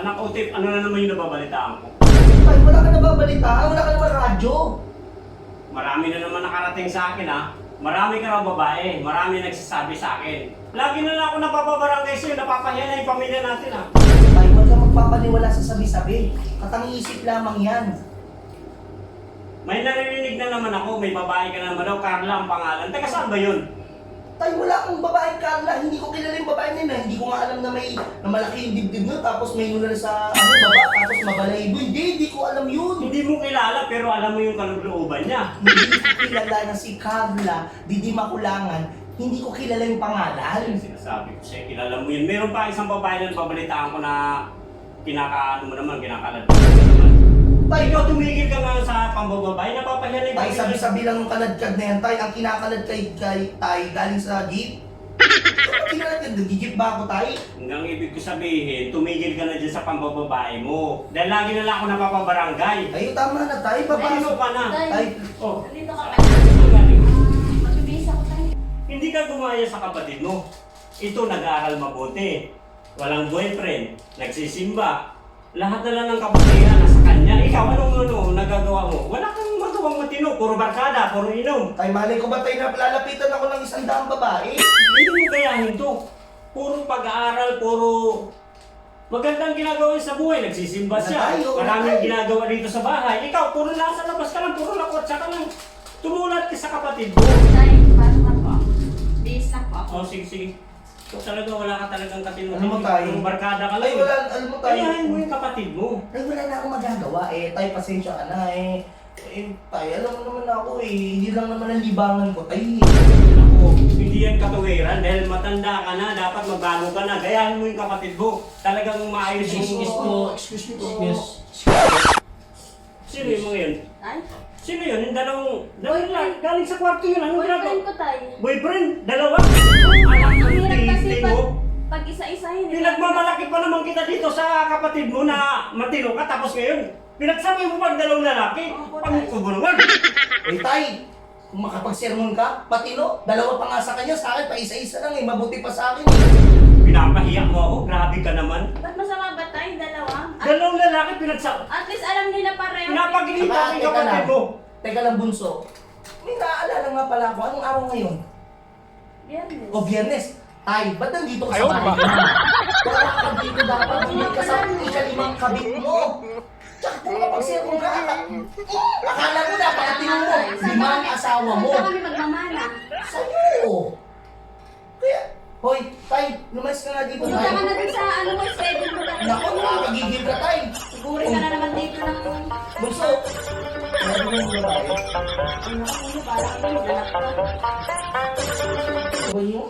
Anak Otip, ano na naman yung nababalitaan ko? Tay, wala ka nababalitaan, wala ka naman radyo. Marami na naman nakarating sa akin ha. Marami ka raw babae, marami nagsasabi sa akin. Lagi na lang ako napapabarangay sa'yo, napapahiya na yung pamilya natin ha. Tay, huwag kang magpapaniwala sa sabi-sabi. Katang-isip lamang yan. May naririnig na naman ako, may babae ka na naman daw, Carla ang pangalan. Taga saan ba yun? Tay, wala akong babaeng Carla. Hindi ko kilala yung babae nila. Hindi ko nga alam na na malaki yung dibdib nyo, tapos may nula sa baba, tapos mabalaybo. Hindi ko alam yun. Hindi mo kilala pero alam mo yung kalooban niya. Hindi ko kilala na si Carla, Didi Makulangan. Hindi ko kilala yung pangalan. Yung sinasabi ko sa'yo, kilala mo yun. Meron pa isang babae na babalitaan ko na kinakaano mo naman, kinakalad mo naman. Tay, Ikaw tumigil ka nga sa pambababae, napapahiya na yung Tay, pamilya. sabi-sabi lang ng kaladkad na yan, Tay. Ang kinakalad kay Tay, galing sa jeep. Ano kinakalad? Nag-jeep ba ako, Tay? Hanggang ibig ko sabihin, tumigil ka na dyan sa pambababae mo. Dahil lagi na lang ako napapabarangay. Ay, tama na, Tay. Ano Papasok. ka na? Tay, Oh, Nandito ka pa. ang galing. Magbibihis ako tayo. Hindi ka gumaya sa kapatid mo. Ito nag-aaral mabuti. Walang boyfriend, nagsisimba. Lahat na lang ng kabutihan nasa kanya. Ikaw, anong nagagawa mo? Wala kang magawang matino. Puro barkada, puro inom. Tay, malay ko ba, Tay, na lalapitan ako ng 100 babae? Hindi mo kayahin to. Puro pag-aaral, puro magandang ginagawa sa buhay. Nagsisimba siya. Tayo, Maraming tayo. ginagawa dito sa bahay. Ikaw, puro nasa labas ka lang, puro lakwatsa ka lang. Tumulat ka sa kapatid mo. Tayo, pasok na po ako. Bihis na po ako. Oh, sige, sige. So, talaga wala ka talagang katino. Ano mo, Tay? Yung barkada ka lang. Ay, wala, alam mo, Tay. Kayahin mo yung kapatid mo. Ay, wala na akong magagawa eh. Tay, pasensya ka na eh. Tay, alam mo naman ako eh. Hindi lang naman ang libangan ko, Tay. Ako, hindi yan katuwiran dahil matanda ka na, dapat magbago ka na. Gayahin mo yung kapatid mo. Talagang maayos yung Excuse me po. Yes. Sino yung mga yun? Ay, Sino yun? Yung dalawang Boyfriend. galing sa kwarto yun. Anong boyfriend ginagawa? ko tayo. Boyfriend? Dalawa? Ang Anak ng hirap kasi titing mo. pag isa-isahin. Pinagmamalaki pa naman kita dito sa kapatid mo na matino ka, tapos ngayon, pinagsabi mo pang dalawang lalaki. Opo, Ang Tay. kubo naman. Eh, Tay, kung makapag-sermon ka, patino, dalawa pa nga sa kanya, sa akin, pa isa-isa lang eh. Mabuti pa sa akin eh. Pinapahiya mo ako, grabe ka naman. Ba't masama ba tayo? Dalawa? Dalawang lalaki pinagsabi. At least alam nila pareho. Pinapagilita Saka, ko yung kapatid mo. Teka lang, bunso. May naaalala nga pala ako. Anong araw ngayon? Biyernes. O Biyernes. Tay, ba't nandito ka sa bahay mo? Wala ka dito dapat. Hindi ka sa ika-limang kabit mo. Tsaka kung kapag-sermon ka, akala mo na, parating mo. Lima ang asawa mo. Saan kami magmamana? Sa'yo. Kaya, hoy, Tay, lumayas ka nga dito, Pumunta Tay. ka na dun sa ano mo, schedule mo. Naku, nakakagigil ka, Tay. Siguro ka na naman dito ng... Bunso. Ano mo yung babae? Ano, parang may ganap ka. Sabay mo.